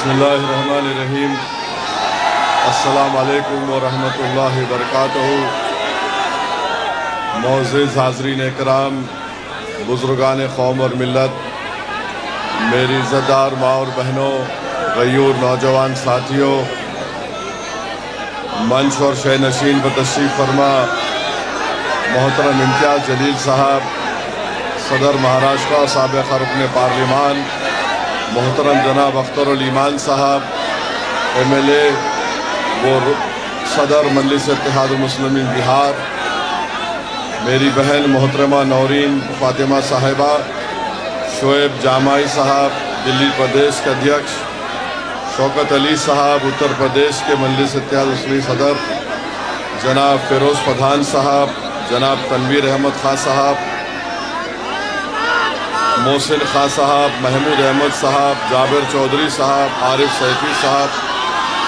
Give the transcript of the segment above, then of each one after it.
बिस्मिल्लाहिर्रहमानिर्रहीम। अस्सलामु अलैकुम व रहमतुल्लाहि व बरकातहू। मोअज़्ज़िज़ हाज़रीन इकराम, बुज़ुर्गान कौम और मिल्लत, मेरी इज़्ज़तदार माँ और बहनों, गयूर नौजवान साथियों, मंच और शय नशीन पर तशरीफ़ फरमा मोहतरम इम्तियाज़ जलील साहब, सदर महाराष्ट्र साबिक़ रुकन पार्लिमान मोहतरम जनाब अख्तर ईमान साहब, MLA वो सदर मजलिस इत्तेहादुल मुस्लिमीन बिहार, मेरी बहन मोहतरमा नौरीन फ़ातिमा साहिबा, शोएब जामाई साहब दिल्ली प्रदेश के अध्यक्ष, शौकत अली साहब उत्तर प्रदेश के मजलिस इत्तेहादुल मुस्लिमीन सदर, जनाब फ़िरोज़ पठान साहब, जनाब तनवीर अहमद खां साहब, मोहसिन खां साहब, महमूद अहमद साहब, जाबिर चौधरी साहब, आरिफ सैफी साहब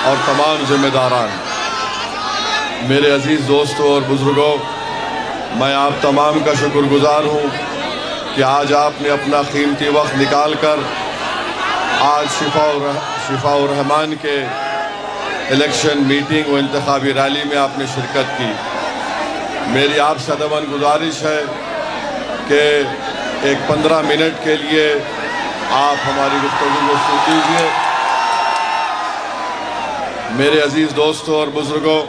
और तमाम ज़िम्मेदारान, मेरे अज़ीज़ दोस्तों और बुज़ुर्गों, मैं आप तमाम का शुक्रगुज़ार हूँ कि आज आपने अपना कीमती वक्त निकाल कर आज शिफाउर रहमान के इलेक्शन मीटिंग व इंतखाबी रैली में आपने शिरकत की। मेरी आपसे अदबन गुजारिश है कि एक 15 मिनट के लिए आप हमारी गुफ्तगू को सुन लीजिए। मेरे अज़ीज़ दोस्तों और बुज़ुर्गों,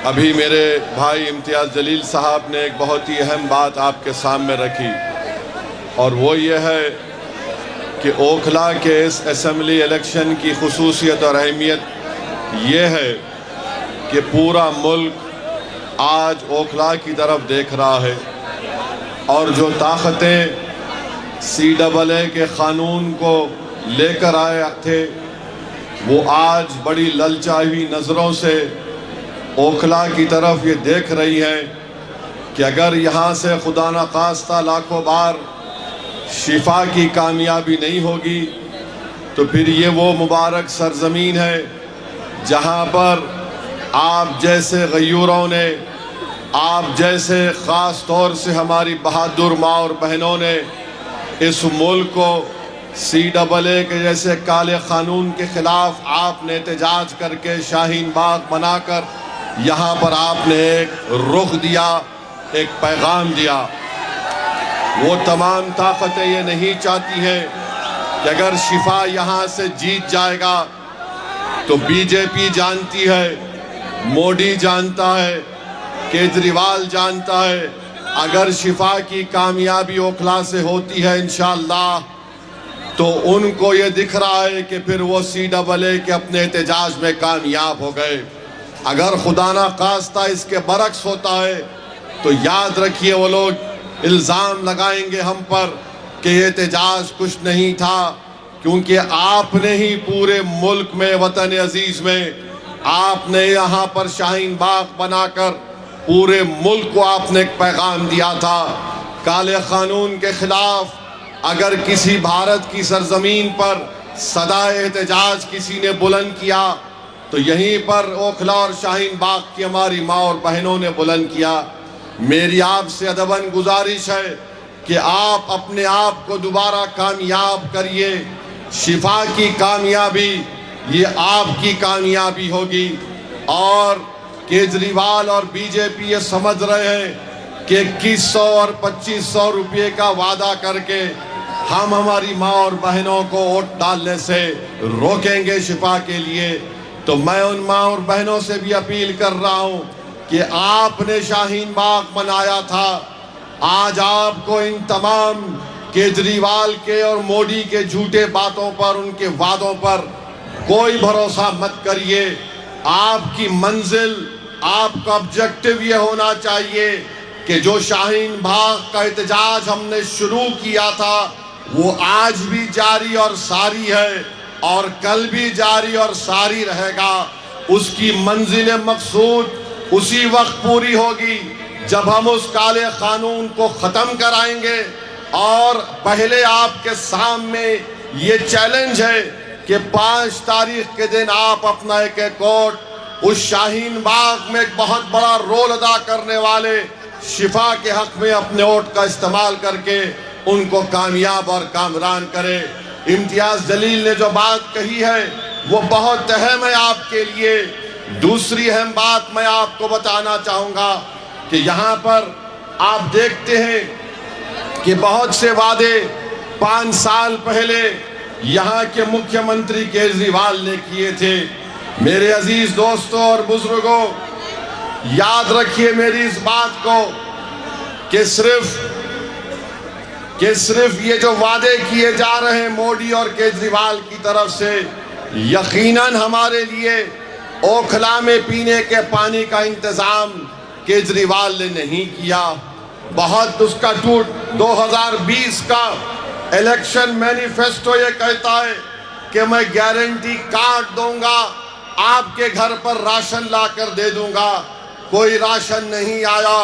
अभी मेरे भाई इम्तियाज़ जलील साहब ने एक बहुत ही अहम बात आपके सामने रखी, और वो ये है कि ओखला के इस असम्बली इलेक्शन की खुसूसियत और अहमियत ये है कि पूरा मुल्क आज ओखला की तरफ देख रहा है, और जो ताकतें CAA के क़ानून को लेकर आए थे वो आज बड़ी ललचाई हुई नज़रों से ओखला की तरफ ये देख रही हैं कि अगर यहाँ से खुदा न खास्ता लाखों बार शिफा की कामयाबी नहीं होगी तो फिर ये वो मुबारक सरज़मीन है जहाँ पर आप जैसे गयूरों ने, आप जैसे ख़ास तौर से हमारी बहादुर माँ और बहनों ने इस मुल्क को CAA के जैसे काले क़ानून के ख़िलाफ़ आपने एहतजाज करके शाहीन बाग बनाकर यहाँ पर आपने एक रुख दिया, एक पैगाम दिया। वो तमाम ताकतें ये नहीं चाहती हैं कि अगर शिफा यहाँ से जीत जाएगा तो BJP जानती है, मोदी जानता है, केजरीवाल जानता है, अगर शिफा की कामयाबी ओखला से होती है इंशाअल्लाह तो उनको ये दिख रहा है कि फिर वो CAA के अपने एहतजाज में कामयाब हो गए। अगर खुदा ना खास्ता इसके बरक्स होता है तो याद रखिए वो लोग इल्ज़ाम लगाएंगे हम पर कि ये एहतजाज कुछ नहीं था, क्योंकि आपने ही पूरे मुल्क में, वतन अजीज़ में, आपने यहाँ पर शाहीन बाग बनाकर पूरे मुल्क को आपने एक पैगाम दिया था। काले क़ानून के ख़िलाफ़ अगर किसी भारत की सरज़मीन पर सदाए एहतजाज किसी ने बुलंद किया तो यहीं पर ओखला और शाहीन बाग की हमारी माँ और बहनों ने बुलंद किया। मेरी आपसे अदबन गुजारिश है कि आप अपने आप को दोबारा कामयाब करिए। शिफा की कामयाबी ये आपकी कामयाबी होगी, और केजरीवाल और BJP ये समझ रहे हैं कि 2100 और 2500 रुपये का वादा करके हम हमारी माँ और बहनों को वोट डालने से रोकेंगे शिफा के लिए। तो मैं उन माँ और बहनों से भी अपील कर रहा हूँ कि आपने शाहीन बाग बनाया था, आज आपको इन तमाम केजरीवाल के और मोदी के झूठे बातों पर, उनके वादों पर कोई भरोसा मत करिए। आपकी मंजिल, आपका ऑब्जेक्टिव ये होना चाहिए कि जो शाहीन बाग का एहतजाज हमने शुरू किया था वो आज भी जारी और सारी है, और कल भी जारी और सारी रहेगा। उसकी मंजिल मकसूद उसी वक्त पूरी होगी जब हम उस काले क़ानून को ख़त्म कराएंगे। और पहले आपके सामने ये चैलेंज है कि 5 तारीख के दिन आप अपना एक वोट उस शाहीन बाग में एक बहुत बड़ा रोल अदा करने वाले शिफा के हक़ में अपने वोट का इस्तेमाल करके उनको कामयाब और कामरान करे। इम्तियाज जलील ने जो बात कही है वो बहुत अहम है आपके लिए। दूसरी अहम बात मैं आपको बताना चाहूँगा कि यहाँ पर आप देखते हैं कि बहुत से वादे 5 साल पहले यहाँ के मुख्यमंत्री केजरीवाल ने किए थे। मेरे अजीज दोस्तों और बुजुर्गों, याद रखिए मेरी इस बात को कि सिर्फ ये जो वादे किए जा रहे हैं मोदी और केजरीवाल की तरफ से, यकीनन हमारे लिए ओखला में पीने के पानी का इंतजाम केजरीवाल ने नहीं किया। बहुत उसका 2020 का इलेक्शन मैनिफेस्टो ये कहता है कि मैं गारंटी कार्ड दूंगा, आपके घर पर राशन लाकर दे दूंगा। कोई राशन नहीं आया,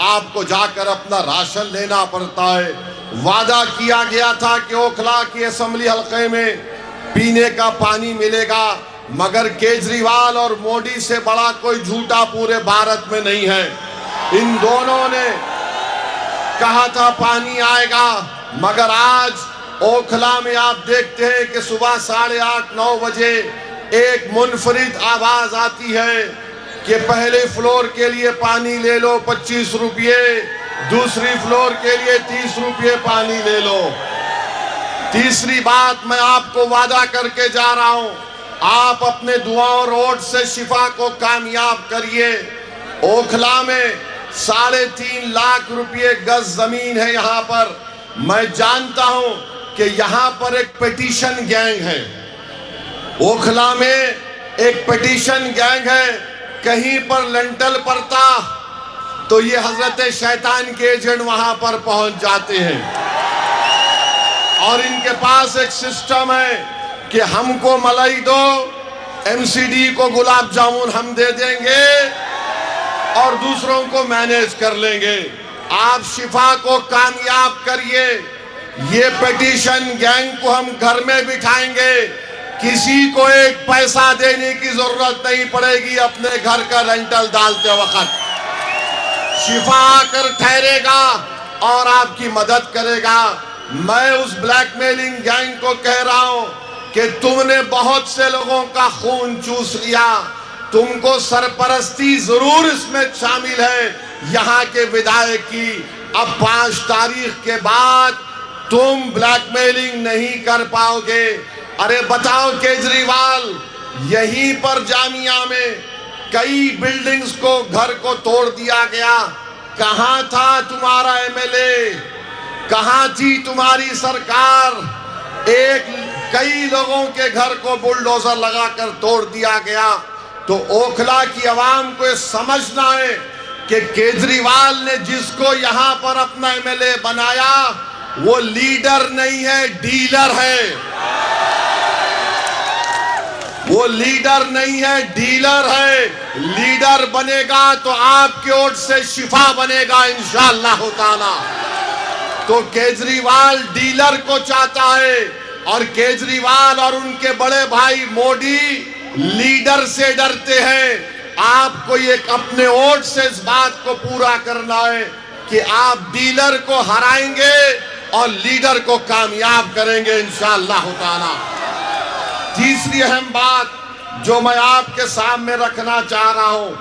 आपको जाकर अपना राशन लेना पड़ता है। वादा किया गया था कि ओखला की असेंबली हल्के में पीने का पानी मिलेगा, मगर केजरीवाल और मोदी से बड़ा कोई झूठा पूरे भारत में नहीं है। इन दोनों ने कहा था पानी आएगा, मगर आज ओखला में आप देखते हैं कि सुबह 8:30-9 बजे एक मुनफरिद आवाज आती है कि पहले फ्लोर के लिए पानी ले लो 25 रुपये, दूसरी फ्लोर के लिए 30 रुपये पानी ले लो। तीसरी बात मैं आपको वादा करके जा रहा हूं, आप अपने दुआओं और वोट से शिफा को कामयाब करिए। ओखला में 3.5 लाख रुपये गज जमीन है यहाँ पर। मैं जानता हूं कि यहाँ पर एक पिटीशन गैंग है, ओखला में एक पिटीशन गैंग है। कहीं पर लेंटल पड़ता तो ये हजरत शैतान के एजेंट वहां पर पहुंच जाते हैं और इनके पास एक सिस्टम है कि हमको मलाई दो, एमसीडी को गुलाब जामुन हम दे देंगे और दूसरों को मैनेज कर लेंगे। आप शिफा को कामयाब करिए। ये पिटीशन गैंग को हम घर में बिठाएंगे, किसी को एक पैसा देने की जरूरत नहीं पड़ेगी। अपने घर का रेंटल डालते वक्त शिफा आकर ठहरेगा और आपकी मदद करेगा। मैं उस ब्लैकमेलिंग गैंग को कह रहा हूं कि तुमने बहुत से लोगों का खून चूस लिया, तुमको सरपरस्ती जरूर इसमें शामिल है यहाँ के विधायक की। अब 5 तारीख के बाद तुम ब्लैकमेलिंग नहीं कर पाओगे। अरे बताओ केजरीवाल, यहीं पर जामिया में कई बिल्डिंग्स को घर को तोड़ दिया गया। कहां था तुम्हारा एमएलए, कहां थी तुम्हारी सरकार? कई लोगों के घर को बुलडोजर लगाकर तोड़ दिया गया। तो ओखला की आवाम को समझना है कि केजरीवाल ने जिसको यहां पर अपना एमएलए बनाया वो लीडर नहीं है, डीलर है। वो लीडर नहीं है, डीलर है। लीडर बनेगा तो आपके वोट से शिफा बनेगा इंशाअल्लाह ताला। तो केजरीवाल डीलर को चाहता है और केजरीवाल और उनके बड़े भाई मोदी लीडर से डरते हैं। आपको ये अपने वोट से इस बात को पूरा करना है कि आप डीलर को हराएंगे और लीडर को कामयाब करेंगे इंशाअल्लाह ताला। तीसरी अहम बात जो मैं आपके सामने रखना चाह रहा हूं,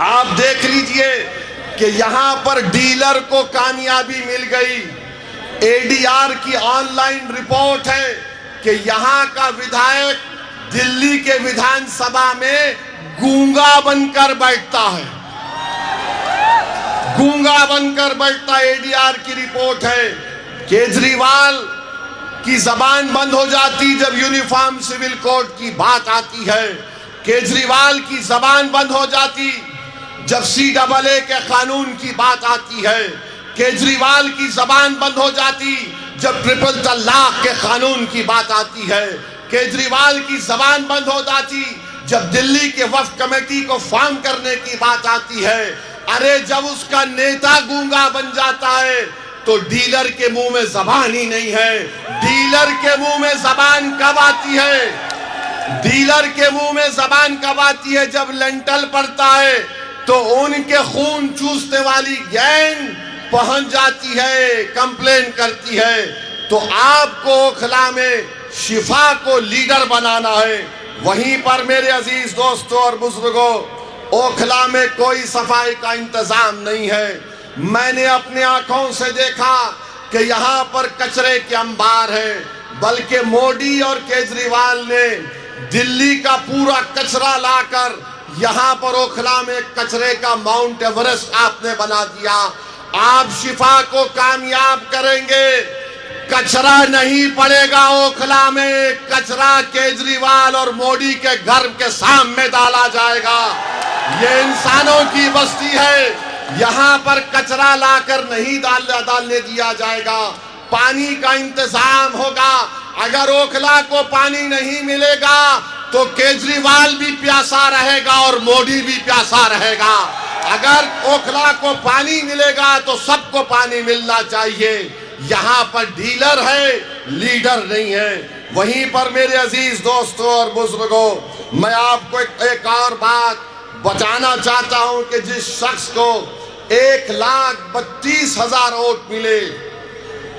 आप देख लीजिए कि यहां पर डीलर को कामयाबी मिल गई। एडीआर की ऑनलाइन रिपोर्ट है कि यहां का विधायक दिल्ली के विधानसभा में गूंगा बनकर बैठता है, गूंगा बनकर बैठता। एडीआर की रिपोर्ट है। केजरीवाल की जबान बंद हो जाती जब यूनिफॉर्म सिविल कोड की बात आती है। केजरीवाल की जबान बंद हो जाती जब CAA के कानून की बात आती है। केजरीवाल की जबान बंद हो जाती जब ट्रिपल तलाक के कानून की बात आती है। केजरीवाल की जबान बंद हो जाती जब दिल्ली के वक्फ कमेटी को फॉर्म करने की बात आती है। अरे जब उसका नेता गूंगा बन जाता है तो डीलर के मुंह में जबान ही नहीं है। डीलर के मुंह में जबान कब आती है? डीलर के मुंह में जबान कब आती है? जब लेंटल पड़ता है तो उनके खून चूसने वाली गैंग पहुंच जाती है, कंप्लेन करती है। तो आपको ओखला में शिफा को लीडर बनाना है। वहीं पर मेरे अजीज दोस्तों और बुजुर्गों, ओखला में कोई सफाई का इंतजाम नहीं है। मैंने अपने आंखों से देखा कि यहाँ पर कचरे के अंबार है, बल्कि मोदी और केजरीवाल ने दिल्ली का पूरा कचरा लाकर यहाँ पर ओखला में कचरे का माउंट एवरेस्ट आपने बना दिया। आप शिफा को कामयाब करेंगे, कचरा नहीं पड़ेगा ओखला में, कचरा केजरीवाल और मोदी के घर के सामने डाला जाएगा। ये इंसानों की बस्ती है, यहाँ पर कचरा लाकर नहीं डालने दिया जाएगा। पानी का इंतजाम होगा। अगर ओखला को पानी नहीं मिलेगा तो केजरीवाल भी प्यासा रहेगा और मोदी भी प्यासा रहेगा। अगर ओखला को पानी मिलेगा तो सबको पानी मिलना चाहिए। यहाँ पर डीलर है, लीडर नहीं है। वहीं पर मेरे अजीज दोस्तों और बुजुर्गों, मैं आपको एक और बात बताना चाहता हूं कि जिस शख्स को 1,32,000 वोट मिले,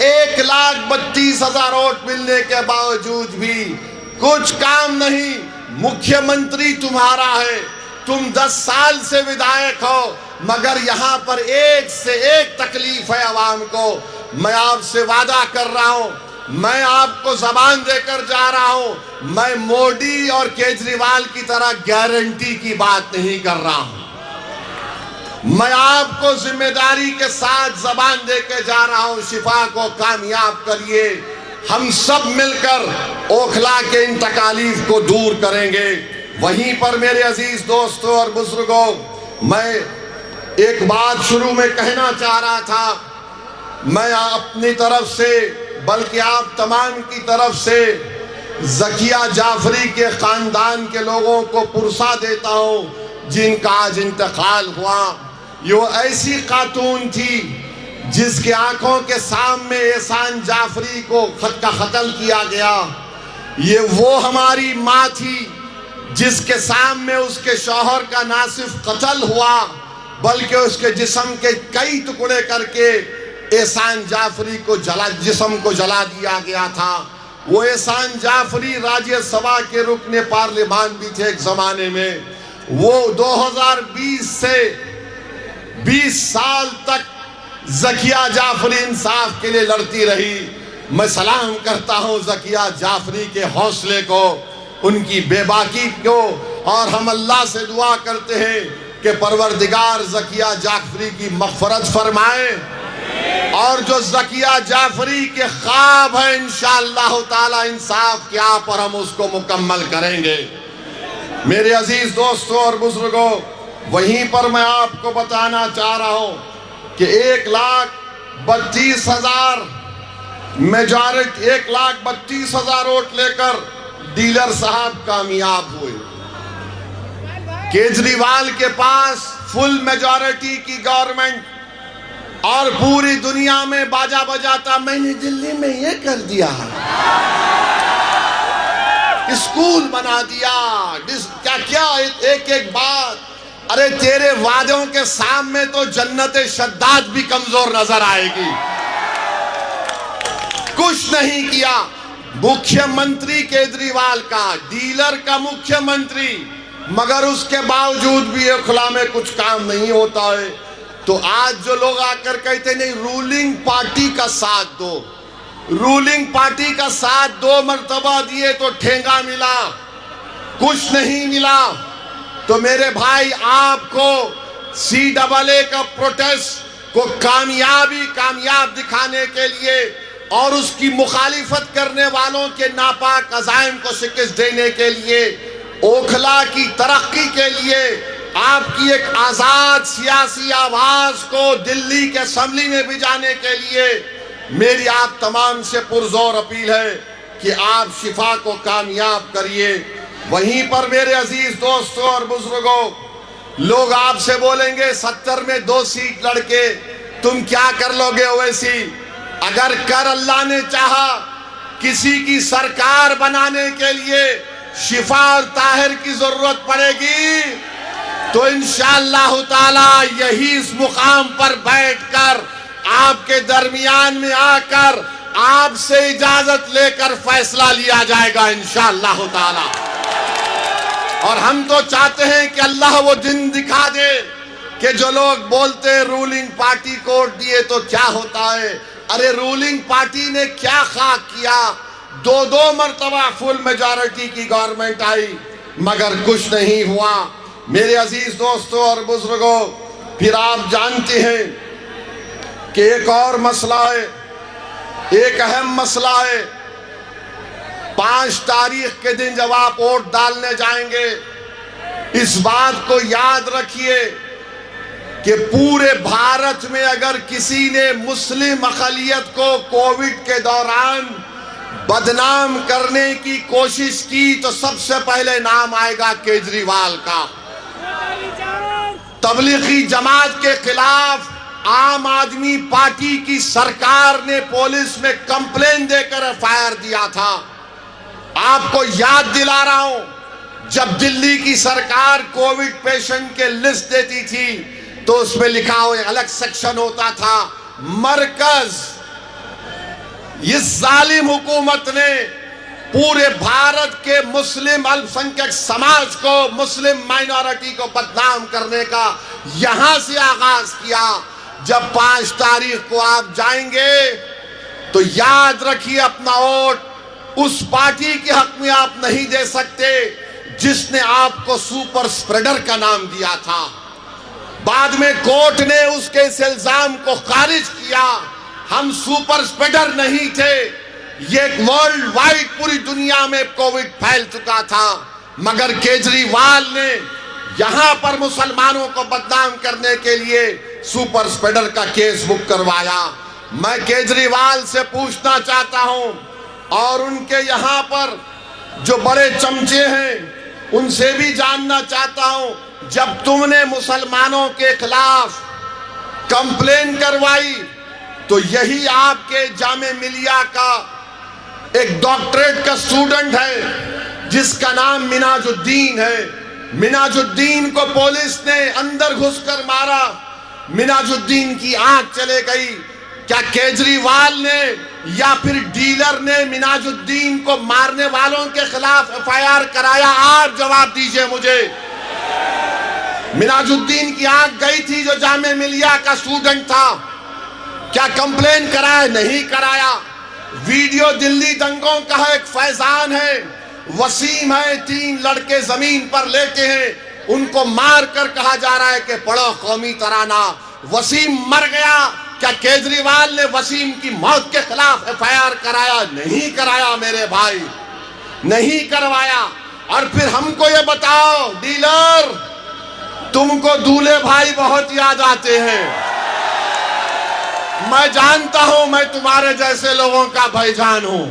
1,32,000 वोट मिलने के बावजूद भी कुछ काम नहीं। मुख्यमंत्री तुम्हारा है, तुम 10 साल से विधायक हो, मगर यहाँ पर एक से एक तकलीफ है आवाम को। मैं आपसे वादा कर रहा हूं, मैं आपको जबान देकर जा रहा हूं, मैं मोदी और केजरीवाल की तरह गारंटी की बात नहीं कर रहा हूं। मैं आपको जिम्मेदारी के साथ जबान देकर जा रहा हूं, शिफा को कामयाब करिए। हम सब मिलकर ओखला के इन तकालीफ को दूर करेंगे। वहीं पर मेरे अजीज दोस्तों और बुजुर्गों, मैं एक बात शुरू में कहना चाह रहा था। मैं अपनी तरफ से, बल्कि आप तमाम की तरफ से ज़किया जाफरी के ख़ानदान के लोगों को पुरसा देता हूँ जिनका आज इंतकाल हुआ। ये ऐसी खातून थी जिसके आंखों के सामने एहसान जाफरी को कत्ल किया गया। ये वो हमारी माँ थी जिसके सामने उसके शौहर का ना सिर्फ कत्ल हुआ बल्कि उसके जिस्म के कई टुकड़े करके एहसान जाफरी को जिस्म को जला दिया गया था। वो एहसान जाफरी राज्यसभा के रुकने पार्लिमान भी थे एक जमाने में। वो 2020 से 20 साल तक ज़किया जाफरी इंसाफ के लिए लड़ती रही। मैं सलाम करता हूँ ज़किया जाफरी के हौसले को, उनकी बेबाकी को, और हम अल्लाह से दुआ करते हैं कि परवरदिगार ज़किया जाफरी की मग़फ़रत फरमाए, और जो ज़किया जाफरी के ख्वाब है इंशाअल्लाह ताला इंसाफ के आप पर हम उसको मुकम्मल करेंगे। मेरे अजीज दोस्तों और बुजुर्गों, वहीं पर मैं आपको बताना चाह रहा हूं कि 1,32,000 मेजॉरिटी, 1,32,000 वोट लेकर डीलर साहब कामयाब हुए। केजरीवाल के पास फुल मेजॉरिटी की गवर्नमेंट, और पूरी दुनिया में बाजा बजाता मैंने दिल्ली में ये कर दिया, स्कूल बना दिया, क्या क्या एक एक बात। अरे तेरे वादों के सामने तो जन्नत शद्दाद भी कमजोर नजर आएगी। कुछ नहीं किया। मुख्यमंत्री केजरीवाल का, डीलर का मुख्यमंत्री, मगर उसके बावजूद भी ओखला में कुछ काम नहीं होता है। तो आज जो लोग आकर कहते नहीं रूलिंग पार्टी का साथ दो, रूलिंग पार्टी का साथ 2 मर्तबा दिए तो ठेंगा मिला, कुछ नहीं मिला। तो मेरे भाई, आपको CAA का प्रोटेस्ट को कामयाब दिखाने के लिए और उसकी मुखालिफत करने वालों के नापाक अज़ाइम को शिकस्त देने के लिए, ओखला की तरक्की के लिए, आपकी एक आज़ाद सियासी आवाज़ को दिल्ली के असेंबली में भी जाने के लिए मेरी आप तमाम से पुरजोर अपील है कि आप शिफा को कामयाब करिए। वहीं पर मेरे अजीज दोस्तों और बुजुर्गों, लोग आपसे बोलेंगे 70 में 2 सीट लड़के तुम क्या कर लोगे ओवैसी? अगर कर अल्लाह ने चाहा किसी की सरकार बनाने के लिए शिफा और ताहिर की जरूरत पड़ेगी तो इंशाअल्लाह ताला यही इस मुकाम पर बैठकर आपके दरमियान में आकर आपसे इजाजत लेकर फैसला लिया जाएगा इंशाअल्लाह ताला। और हम तो चाहते हैं कि अल्लाह वो दिन दिखा दे कि जो लोग बोलते हैं रूलिंग पार्टी को वोट दिए तो क्या होता है। अरे रूलिंग पार्टी ने क्या खाक किया, दो मरतबा फुल मेजॉरिटी की गवर्नमेंट आई मगर कुछ नहीं हुआ। मेरे अजीज दोस्तों और बुजुर्गों, फिर आप जानते हैं कि एक और मसला है, एक अहम मसला है। 5 तारीख के दिन जब आप वोट डालने जाएंगे, इस बात को याद रखिए कि पूरे भारत में अगर किसी ने मुस्लिम अक़लियत को कोविड के दौरान बदनाम करने की कोशिश की तो सबसे पहले नाम आएगा केजरीवाल का। तबलीगी जमात के खिलाफ आम आदमी पार्टी की सरकार ने पुलिस में कंप्लेन देकर एफआईआर दिया था। आपको याद दिला रहा हूं, जब दिल्ली की सरकार कोविड पेशेंट के लिस्ट देती थी तो उसमें लिखा हुआ अलग सेक्शन होता था मरकज। इस जालिम हुकूमत ने पूरे भारत के मुस्लिम अल्पसंख्यक समाज को, मुस्लिम माइनॉरिटी को बदनाम करने का यहां से आगाज किया। जब 5 तारीख को आप जाएंगे तो याद रखिए, अपना वोट उस पार्टी के हक में आप नहीं दे सकते जिसने आपको सुपर स्प्रेडर का नाम दिया था। बाद में कोर्ट ने उसके इस इल्जाम को खारिज किया। हम सुपर स्प्रेडर नहीं थे, ये वर्ल्ड वाइड पूरी दुनिया में कोविड फैल चुका था, मगर केजरीवाल ने यहां पर मुसलमानों को बदनाम करने के लिए सुपर स्प्रेडर का केस बुक करवाया। मैं केजरीवाल से पूछना चाहता हूं और उनके यहां पर जो बड़े चमचे हैं उनसे भी जानना चाहता हूं, जब तुमने मुसलमानों के खिलाफ कंप्लेन करवाई तो यही आपके जामे मिलिया का एक डॉक्टरेट का स्टूडेंट है जिसका नाम मिनाजुद्दीन है। मिनाजुद्दीन को पुलिस ने अंदर घुसकर मारा, मिनाजुद्दीन की आंख चले गई। क्या केजरीवाल ने या फिर डीलर ने मिनाजुद्दीन को मारने वालों के खिलाफ एफआईआर कराया? आप जवाब दीजिए मुझे। मिनाजुद्दीन की आंख गई थी जो जामे मिलिया का स्टूडेंट था, क्या कंप्लेन कराया? नहीं कराया। वीडियो दिल्ली दंगों का है, एक फैजान है, वसीम है, 3 लड़के जमीन पर लेटे हैं, उनको मार कर कहा जा रहा है कि पढ़ो कौमी तराना। वसीम मर गया, क्या केजरीवाल ने वसीम की मौत के खिलाफ एफआईआर कराया? नहीं कराया मेरे भाई, नहीं करवाया। और फिर हमको ये बताओ डीलर, तुमको दूल्हे भाई बहुत याद आते हैं। मैं जानता हूं मैं तुम्हारे जैसे लोगों का भाईजान हूं,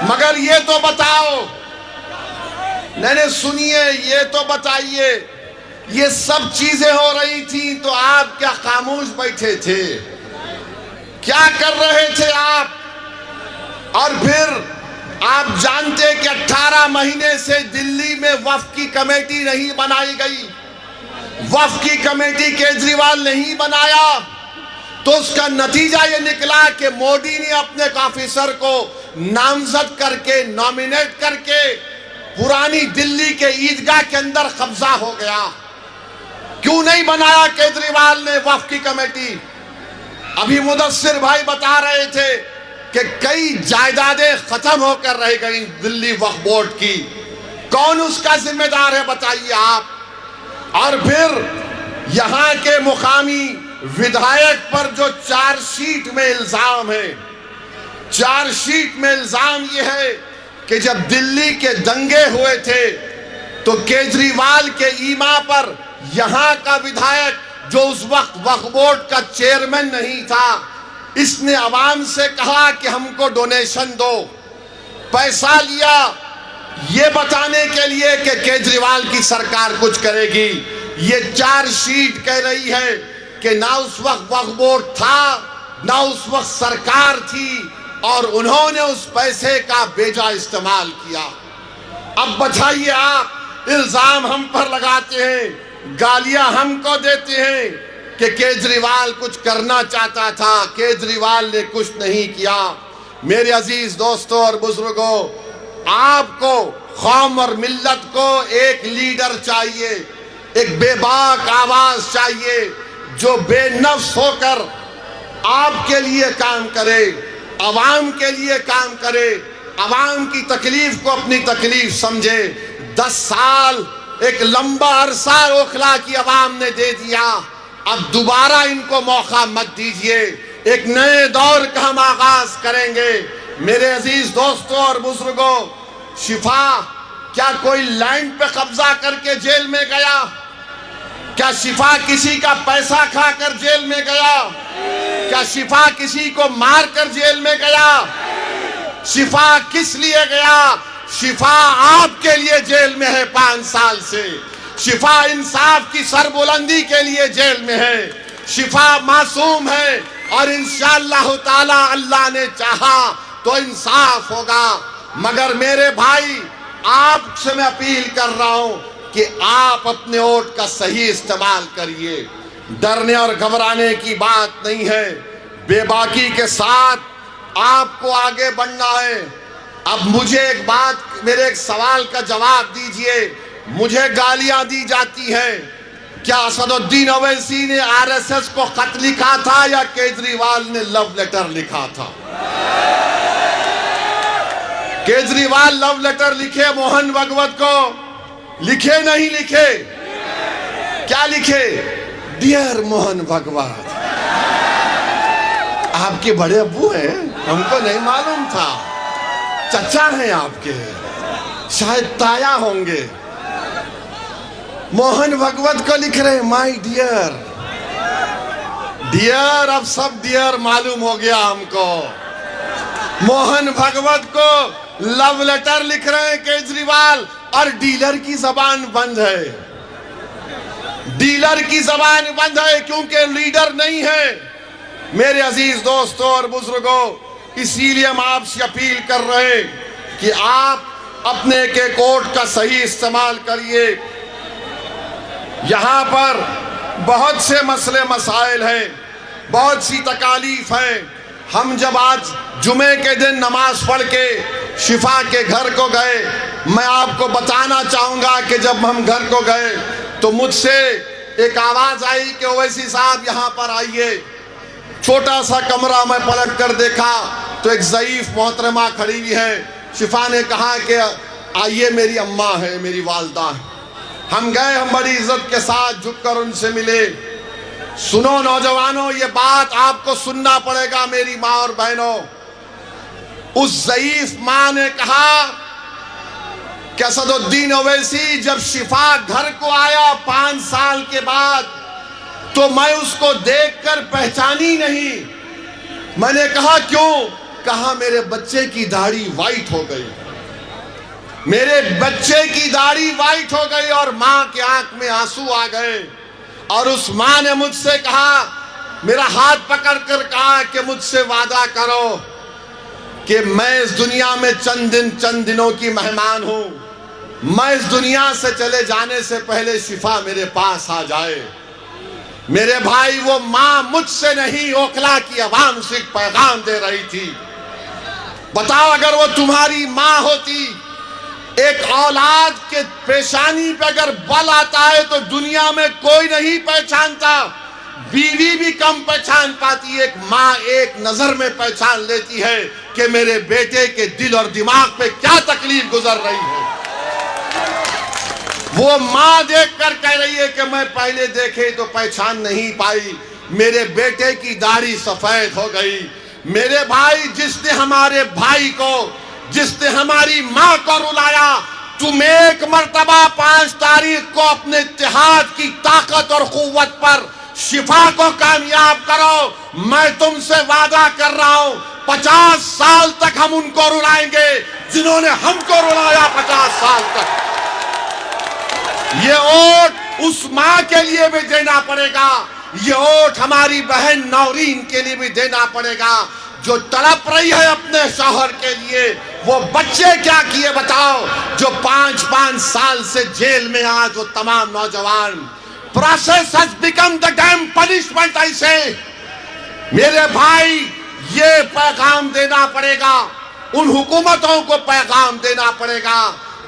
मगर ये तो बताओ, नहीं सुनिए, ये तो बताइए, ये सब चीजें हो रही थी तो आप क्या खामोश बैठे थे? क्या कर रहे थे आप? और फिर आप जानते कि 18 महीने से दिल्ली में वक्फ की कमेटी नहीं बनाई गई। वक्फ की कमेटी केजरीवाल नहीं बनाया तो उसका नतीजा ये निकला कि मोदी ने अपने एक ऑफिसर को नामजद करके, नॉमिनेट करके पुरानी दिल्ली के ईदगाह के अंदर कब्जा हो गया। क्यों नहीं बनाया केजरीवाल ने वक्फ की कमेटी? अभी मुदस्सिर भाई बता रहे थे कि कई जायदादें खत्म होकर रह गई दिल्ली वक्फ बोर्ड की। कौन उसका जिम्मेदार है बताइए आप? और फिर यहां के मुकामी विधायक पर जो चार्जशीट में इल्जाम है, चार्जशीट में इल्जाम यह है कि जब दिल्ली के दंगे हुए थे तो केजरीवाल के ईमा पर यहां का विधायक जो उस वक्त वक्फ बोर्ड का चेयरमैन नहीं था, इसने आवाम से कहा कि हमको डोनेशन दो। पैसा लिया ये बताने के लिए कि केजरीवाल की सरकार कुछ करेगी। ये चार्जशीट कह रही है कि ना उस वक्त वक्फ बोर्ड था, ना उस वक्त सरकार थी और उन्होंने उस पैसे का बेजा इस्तेमाल किया। अब बताइए आप, इल्जाम हम पर लगाते हैं, गालियां हमको देते हैं, कि केजरीवाल कुछ करना चाहता था, केजरीवाल ने कुछ नहीं किया। मेरे अजीज दोस्तों और बुजुर्गों, आपको कौम और मिल्लत को एक लीडर चाहिए, एक बेबाक आवाज चाहिए जो बेनफ्स होकर आपके लिए काम करे, अवाम के लिए काम करे, अवाम की तकलीफ को अपनी तकलीफ समझे। 10 साल एक लंबा अरसा ओखला की अवाम ने दे दिया, अब दोबारा इनको मौका मत दीजिए। एक नए दौर का हम आगाज करेंगे। मेरे अजीज दोस्तों और बुजुर्गों, शिफा क्या कोई लैंड पे कब्जा करके जेल में गया? क्या शिफा किसी का पैसा खाकर जेल में गया? क्या शिफा किसी को मारकर जेल में गया? शिफा किस लिए गया? शिफा आपके लिए जेल में है 5 साल से। शिफा इंसाफ की सरबुलंदी के लिए जेल में है। शिफा मासूम है और इंशाअल्लाह ताला अल्लाह ने चाहा तो इंसाफ होगा। मगर मेरे भाई, आपसे मैं अपील कर रहा हूं कि आप अपने वोट का सही इस्तेमाल करिए। डरने और घबराने की बात नहीं है, बेबाकी के साथ आपको आगे बढ़ना है। अब मुझे एक बात, मेरे एक सवाल का जवाब दीजिए। मुझे गालियां दी जाती हैं, क्या असदुद्दीन ओवैसी ने आरएसएस को खत लिखा था या केजरीवाल ने लव लेटर लिखा था? केजरीवाल लव लेटर लिखे मोहन भागवत को? लिखे नहीं लिखे? क्या लिखे? डियर मोहन भागवत। आपके बड़े अब्बू हैं, हमको नहीं मालूम था। चचा हैं आपके, शायद ताया होंगे। मोहन भागवत को लिख रहे माय डियर। डियर, अब सब डियर मालूम हो गया हमको। मोहन भागवत को लव लेटर लिख रहे हैं केजरीवाल, और डीलर की जबान बंद है। डीलर की जबान बंद है क्योंकि लीडर नहीं है। मेरे अजीज दोस्तों और बुजुर्गों, इसीलिए हम आपसे अपील कर रहे हैं कि आप अपने के वोट का सही इस्तेमाल करिए। यहां पर बहुत से मसले मसाइल हैं, बहुत सी तकालीफ हैं। हम जब आज जुमे के दिन नमाज पढ़ के शिफा के घर को गए, मैं आपको बताना चाहूंगा कि जब हम घर को गए तो मुझसे एक आवाज आई कि ओवैसी साहब यहां पर आइए। छोटा सा कमरा मैं पलट कर देखा तो एक ज़ईफ मोहतरमा खड़ी हुई है। शिफा ने कहा कि आइए, मेरी अम्मा है, मेरी वालदा है। हम गए, हम बड़ी इज्जत के साथ झुककर उनसे मिले। सुनो नौजवानों, ये बात आपको सुनना पड़ेगा मेरी माँ और बहनों। उस ज़ईफ माँ ने कहा कि असदुद्दीन ओवैसी जब शिफा घर को आया 5 साल के बाद, तो मैं उसको देखकर पहचानी नहीं। मैंने कहा क्यों? कहा मेरे बच्चे की दाढ़ी वाइट हो गई। मेरे बच्चे की दाढ़ी वाइट हो गई और माँ के आंख में आंसू आ गए। और उस माँ ने मुझसे कहा, मेरा हाथ पकड़कर कहा कि मुझसे वादा करो कि मैं इस दुनिया में चंद दिनों की मेहमान हूं। मैं इस दुनिया से चले जाने से पहले शिफा मेरे पास आ जाए। मेरे भाई, वो माँ मुझसे नहीं, ओखला की आवाम से पैगाम दे रही थी। बताओ, अगर वो तुम्हारी माँ होती, एक औलाद के पेशानी पे अगर बल आता है तो दुनिया में कोई नहीं पहचानता। बीवी भी कम पहचान पाती। एक माँ एक नजर में पहचान लेती है कि मेरे बेटे के दिल और दिमाग पे क्या तकलीफ गुजर रही है। वो माँ देखकर कह रही है कि मैं पहले देखे तो पहचान नहीं पाई, मेरे बेटे की दाढ़ी सफेद हो गई। मेरे भाई, जिसने हमारे भाई को, जिसने हमारी माँ को रुलाया, तुम एक मर्तबा 5 तारीख को अपने इत्तेहाद की ताकत और कुव्वत पर शिफा को कामयाब करो। मैं तुमसे वादा कर रहा हूं, 50 साल तक हम उनको रुलाएंगे जिन्होंने हमको रुलाया 50 साल तक। ये वोट उस माँ के लिए भी देना पड़ेगा, ये वोट हमारी बहन नौरीन के लिए भी देना पड़ेगा जो तड़प रही है अपने शौहर के लिए। वो बच्चे क्या किए बताओ, जो 5-5 साल से जेल में, आज वो तमाम नौजवान process has become the dam punishment. ऐसे मेरे भाई ये पैगाम देना पड़ेगा, उन हुकूमतों को पैगाम देना पड़ेगा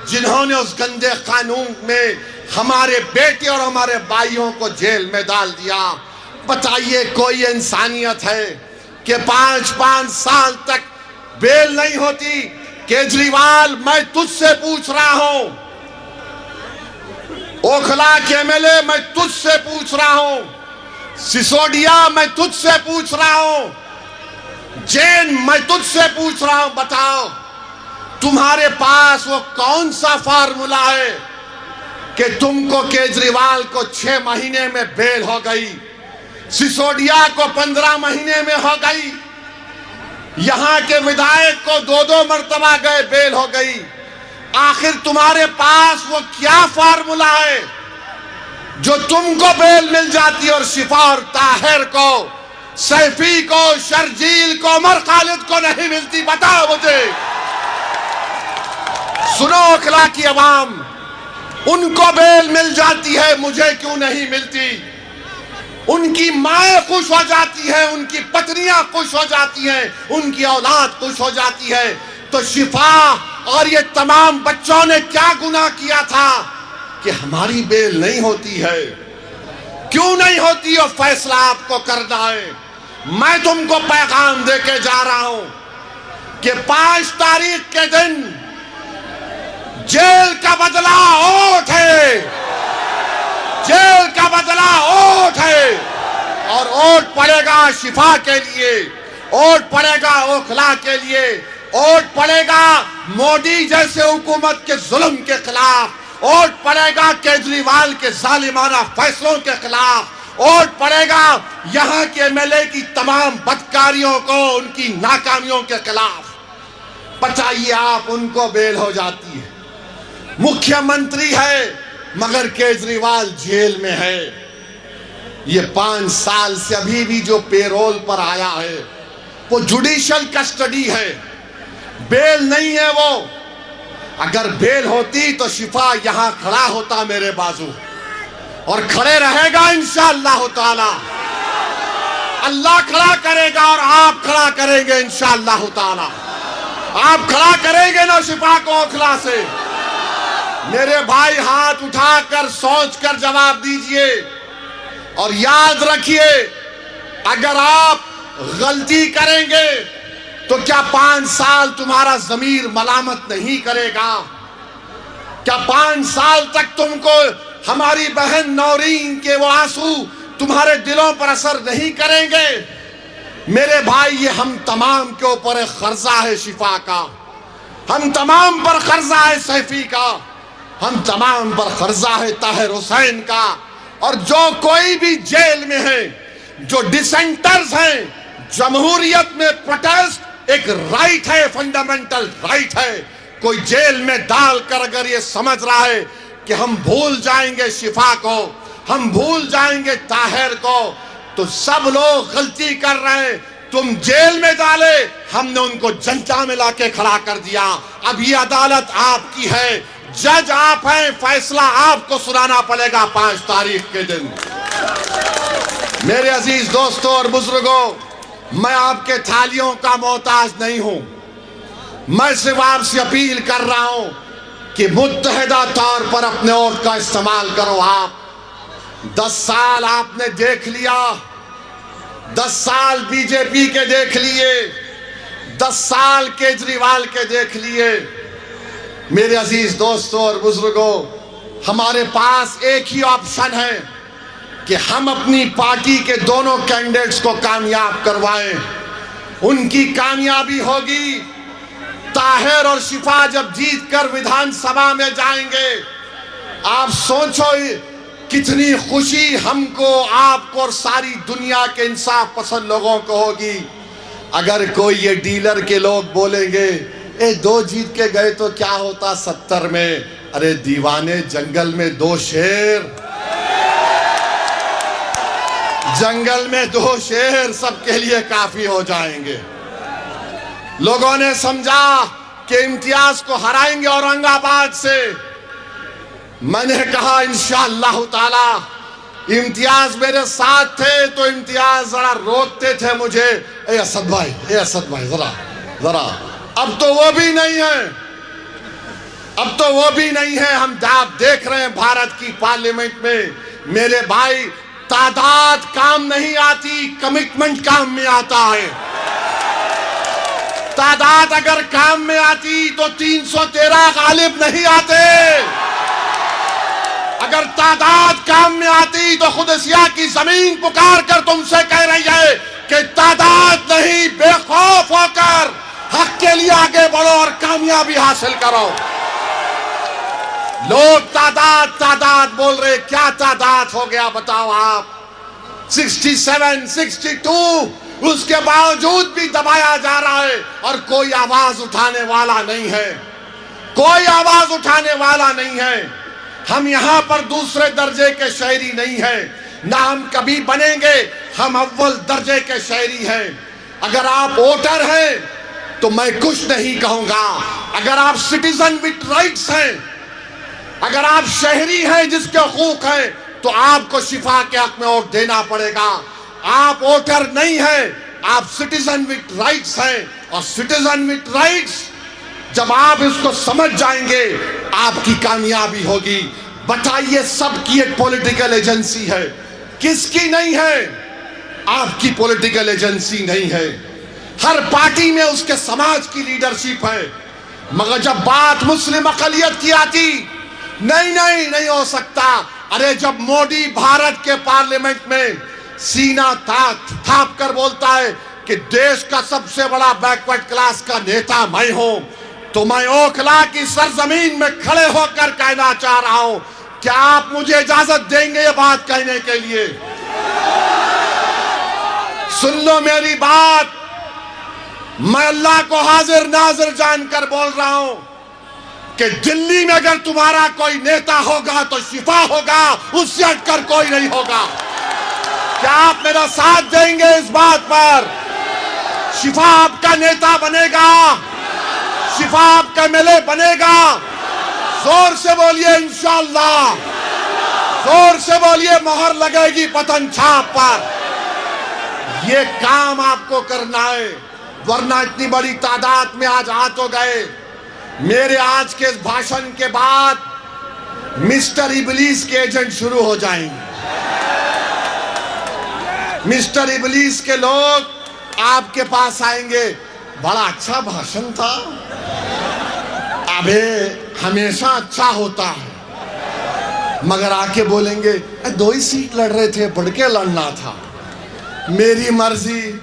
जिन्होंने उस गंदे कानून में हमारे बेटे और हमारे भाइयों को जेल में डाल दिया। बताइए कोई इंसानियत है कि 5-5 साल तक बेल नहीं होती? केजरीवाल, मैं तुझसे पूछ रहा हूं, ओखला के एमएलए मैं तुझसे पूछ रहा हूं, सिसोदिया मैं तुझसे पूछ रहा हूं, जैन मैं तुझसे पूछ रहा हूं, बताओ तुम्हारे पास वो कौन सा फार्मूला है कि तुमको केजरीवाल को 6 महीने में बेल हो गई, सिसोदिया को 15 महीने में हो गई, यहां के विधायक को 2-2 मर्तबा गए बेल हो गई। आखिर तुम्हारे पास वो क्या फार्मूला है जो तुमको बेल मिल जाती है और शिफा और ताहिर को, सैफी को, शर्जील को, उमर खालिद को नहीं मिलती? बताओ मुझे। सुनो ओखला की आवाम, उनको बेल मिल जाती है, मुझे क्यों नहीं मिलती? उनकी माएं खुश हो जाती हैं, उनकी पत्नियां खुश हो जाती हैं, उनकी औलाद खुश हो जाती है, तो शिफा और ये तमाम बच्चों ने क्या गुनाह किया था कि हमारी बेल नहीं होती है? क्यों नहीं होती? और फैसला आपको करना है। मैं तुमको पैगाम देके जा रहा हूं कि 5 तारीख के दिन जेल का बदला ओट है, जेल का बदला ओट है, और ओट पड़ेगा शिफा के लिए, ओट पड़ेगा ओखला के लिए, ओट पड़ेगा मोदी जैसे हुकूमत के जुल्म के खिलाफ, ओट पड़ेगा केजरीवाल के जालिमाना फैसलों के खिलाफ, ओट पड़ेगा यहां के एमएलए की तमाम बदकारियों को, उनकी नाकामियों के खिलाफ। बताइए आप, उनको बेल हो जाती है, मुख्यमंत्री है मगर केजरीवाल जेल में है। ये 5 साल से अभी भी जो पेरोल पर आया है वो जुडिशियल कस्टडी है, बेल नहीं है वो। अगर बेल होती तो शिफा यहां खड़ा होता मेरे बाजू, और खड़े रहेगा इंशाअल्लाह ताला। अल्लाह खड़ा करेगा और आप खड़ा करेंगे इंशाअल्लाह ताला। आप खड़ा करेंगे ना शिफा को ओखला से? मेरे भाई हाथ उठाकर सोचकर जवाब दीजिए, और याद रखिए अगर आप गलती करेंगे तो क्या 5 साल तुम्हारा जमीर मलामत नहीं करेगा? क्या 5 साल तक तुमको हमारी बहन नौरीन के वो आंसू तुम्हारे दिलों पर असर नहीं करेंगे? मेरे भाई, ये हम तमाम के ऊपर एक कर्जा है शिफा का, हम तमाम पर कर्जा है सैफी का, हम तमाम पर कर्जा है ताहिर हुसैन का, और जो कोई भी जेल में है, जो डिसेंटर्स हैं, जमहूरियत में प्रोटेस्ट एक राइट है, फंडामेंटल राइट है। कोई जेल में डालकर अगर ये समझ रहा है कि हम भूल जाएंगे शिफा को, हम भूल जाएंगे ताहिर को, तो सब लोग गलती कर रहे हैं। तुम जेल में डाले, हमने उनको जनता में लाके खड़ा कर दिया। अब ये अदालत आपकी है, जज आप हैं, फैसला आपको सुनाना पड़ेगा 5 तारीख के दिन। मेरे अजीज दोस्तों और बुजुर्गों, मैं आपके थालियों का मोहताज नहीं हूं। मैं सिर्फ आपसे अपील कर रहा हूं कि मुत्तहिदा तौर पर अपने वोट का इस्तेमाल करो। आप 10 साल आपने देख लिया, 10 साल बीजेपी के देख लिए, 10 साल केजरीवाल के देख लिए। मेरे अजीज दोस्तों और बुजुर्गों, हमारे पास एक ही ऑप्शन है कि हम अपनी पार्टी के दोनों कैंडिडेट्स को कामयाब करवाएं। उनकी कामयाबी होगी, ताहिर और शिफा जब जीतकर विधानसभा में जाएंगे, आप सोचो कितनी खुशी हमको, आपको और सारी दुनिया के इंसाफ पसंद लोगों को होगी। अगर कोई ये डीलर के लोग बोलेंगे, ए 2 जीत के गए तो क्या होता 70 में? अरे दीवाने, जंगल में 2 शेर, जंगल में 2 शेर सबके लिए काफी हो जाएंगे। लोगों ने समझा कि इम्तियाज को हराएंगे औरंगाबाद से। मैंने कहा इंशाअल्लाह ताला इम्तियाज मेरे साथ थे तो इम्तियाज जरा रोकते थे मुझे, ए असद भाई जरा जरा। अब तो वो भी नहीं है, अब तो वो भी नहीं है। हम आप देख रहे हैं भारत की पार्लियामेंट में मेरे भाई, तादाद काम नहीं आती, कमिटमेंट काम में आता है। तादाद अगर काम में आती तो 313 गालिब नहीं आते। अगर तादाद काम में आती तो खुदसिया की जमीन पुकार कर तुमसे कह रही है कि तादाद नहीं, बेखौफ होकर हक के लिए आगे बढ़ो और कामयाबी हासिल करो। लोग तादाद तादाद बोल रहे, क्या तादाद हो गया बताओ आप? 67, 62, उसके बावजूद भी दबाया जा रहा है और कोई आवाज उठाने वाला नहीं है, कोई आवाज उठाने वाला नहीं है। हम यहां पर दूसरे दर्जे के शहरी नहीं हैं, ना हम कभी बनेंगे, हम अव्वल दर्जे के शहरी हैं। अगर आप वोटर हैं तो मैं कुछ नहीं कहूंगा। अगर आप सिटीजन विद राइट्स हैं, अगर आप शहरी हैं जिसके हकूक हैं, तो आपको शिफा के हक में वोट देना पड़ेगा। आप वोटर नहीं हैं, आप सिटीजन विद राइट्स हैं, और सिटीजन विद राइट्स जब आप इसको समझ जाएंगे आपकी कामयाबी होगी। बताइए, सबकी एक पॉलिटिकल एजेंसी है, किसकी नहीं है? आपकी पॉलिटिकल एजेंसी नहीं है। हर पार्टी में उसके समाज की लीडरशिप है, मगर जब बात मुस्लिम अक़लियत की आती, नहीं हो सकता। अरे जब मोदी भारत के पार्लियामेंट में सीना थाप कर बोलता है कि देश का सबसे बड़ा बैकवर्ड क्लास का नेता मैं हूं, तो मैं ओखला की सरजमीन में खड़े होकर कहना चाह रहा हूं, क्या आप मुझे इजाजत देंगे ये बात कहने के लिए? सुन लो मेरी बात, मैं अल्लाह को हाजिर नाजिर जानकर बोल रहा हूं कि दिल्ली में अगर तुम्हारा कोई नेता होगा तो शिफा होगा, उससे हटकर कोई नहीं होगा। क्या आप मेरा साथ देंगे इस बात पर? शिफा आपका नेता बनेगा, शिफा आपका एमएलए बनेगा। जोर से बोलिए इंशाअल्लाह, जोर से बोलिए, मोहर लगेगी पतन छाप पर। ये काम आपको करना है, वरना इतनी बड़ी तादाद में आज आ तो गए। मेरे आज के इस भाषण के बाद मिस्टर इबलीस के एजेंट शुरू हो जाएंगे। मिस्टर इबलीस के लोग आपके पास आएंगे, बड़ा अच्छा भाषण था, अबे हमेशा अच्छा होता है, मगर आके बोलेंगे 2 ही सीट लड़ रहे थे, बढ़ के लड़ना था, मेरी मर्जी,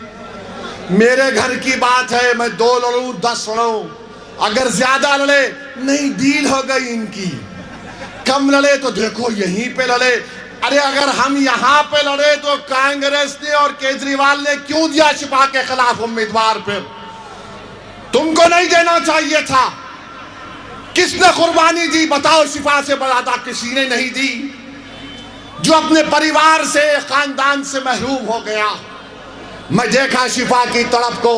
मेरे घर की बात है, मैं 2 लड़ूं 10 लड़ूं, अगर ज्यादा लड़े नहीं डील हो गई इनकी, कम लड़े तो देखो यहीं पे लड़े। अरे अगर हम यहाँ पे लड़े तो कांग्रेस ने और केजरीवाल ने क्यों दिया शिफा के खिलाफ उम्मीदवार? फिर तुमको नहीं देना चाहिए था। किसने कुर्बानी दी बताओ? शिफा से बड़ा किसी ने नहीं दी। जो अपने परिवार से, खानदान से महरूम हो गया। मैं देखा शिफा की तड़प को,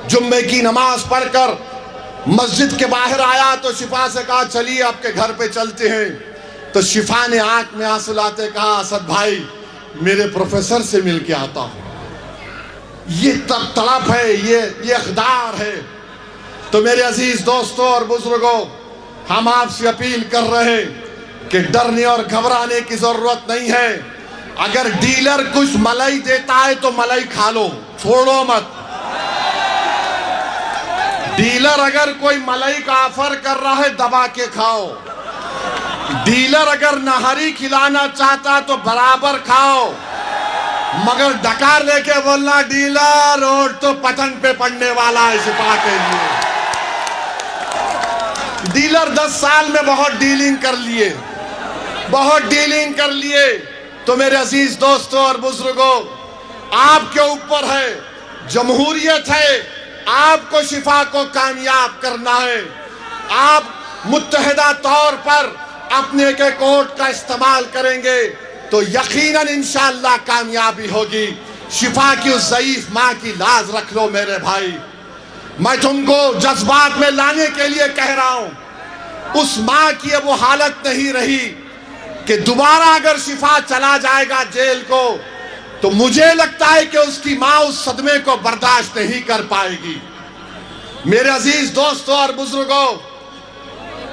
जुम्मे की नमाज पढ़कर मस्जिद के बाहर आया तो शिफा से कहा चलिए आपके घर पे चलते हैं। तो शिफा ने आंख में आंसू लाते कहा, असद भाई मेरे प्रोफेसर से मिल के आता हूं। ये तड़प है, ये इक़दार है। तो मेरे अजीज दोस्तों और बुजुर्गों, हम आपसे अपील कर रहे हैं कि डरने और घबराने की जरूरत नहीं है। अगर डीलर कुछ मलाई देता है तो मलाई खा लो, छोड़ो मत। डीलर अगर कोई मलाई का ऑफर कर रहा है दबा के खाओ। डीलर अगर नहरी खिलाना चाहता तो बराबर खाओ, मगर डकार लेके बोलना डीलर रोड तो पतन पे पड़ने वाला है शिफा के लिए। डीलर 10 साल में बहुत डीलिंग कर लिए, बहुत डीलिंग कर लिए। तो मेरे अजीज दोस्तों और बुजुर्गों, आपके ऊपर है, जमहूरियत है, आपको शिफा को कामयाब करना है। आप मुत्तहिदा तौर पर अपने के वोट का इस्तेमाल करेंगे तो यकीनन इंशाअल्लाह कामयाबी होगी। शिफा की उस ज़ईफ माँ की लाज रख लो मेरे भाई। मैं तुमको जज्बात में लाने के लिए कह रहा हूं। उस माँ की अब वो हालत नहीं रही कि दोबारा अगर शिफा चला जाएगा जेल को तो मुझे लगता है कि उसकी मां उस सदमे को बर्दाश्त नहीं कर पाएगी। मेरे अजीज दोस्तों और बुजुर्गों,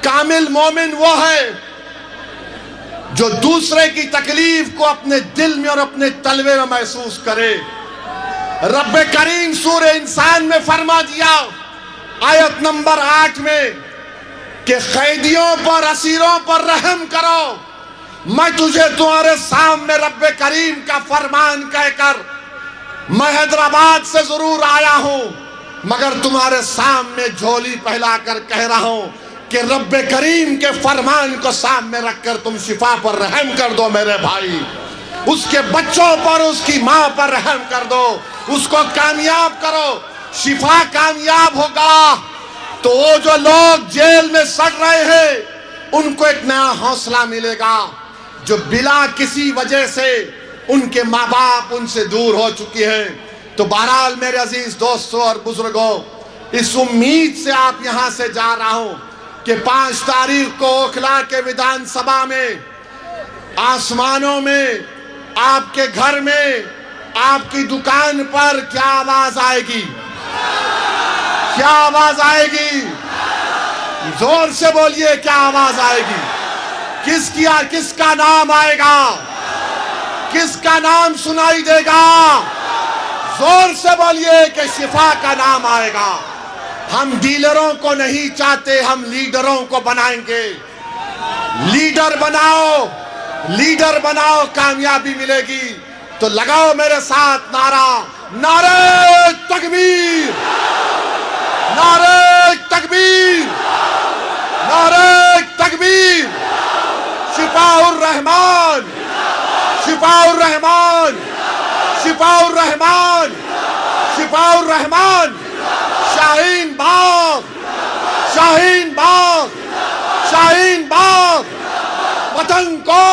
कामिल मोमिन वो है जो दूसरे की तकलीफ को अपने दिल में और अपने तलवे में महसूस करे। रब करीम सूरे इंसान में फरमा दिया आयत नंबर 8 में कि कैदियों पर, असीरों पर रहम करो। मैं तुझे तुम्हारे सामने रब करीम का फरमान कहकर मैं हैदराबाद से जरूर आया हूं, मगर तुम्हारे सामने झोली फैलाकर कह रहा हूं कि रब करीम के फरमान को सामने रखकर तुम शिफा पर रहम कर दो मेरे भाई। उसके बच्चों पर, उसकी मां पर रहम कर दो, उसको कामयाब करो। शिफा कामयाब होगा तो वो जो लोग जेल में सड़ रहे हैं उनको एक नया हौसला मिलेगा, जो बिला किसी वजह से उनके माँ बाप उनसे दूर हो चुकी हैं। तो बहरहाल मेरे अजीज दोस्तों और बुजुर्गों, इस उम्मीद से आप यहां से जा रहा हूं कि 5 तारीख को ओखला के विधानसभा में, आसमानों में, आपके घर में, आपकी दुकान पर क्या आवाज आएगी? क्या आवाज आएगी? जोर से बोलिए, क्या आवाज आएगी? किसका नाम आएगा? किसका नाम सुनाई देगा? जोर से बोलिए कि शिफा का नाम आएगा। हम डीलरों को नहीं चाहते, हम लीडरों को बनाएंगे। लीडर बनाओ, लीडर बनाओ, कामयाबी मिलेगी। तो लगाओ मेरे साथ नारा, नारे तकबीर, नारे तकबीर, नारे तकबीर। शिफाउर रहमान, शिफाउर रहमान, शिफाउर रहमान, शिफाउर रहमान। शाहीन बाग, शाहीन बाग, शाहीन बाग। पतंग को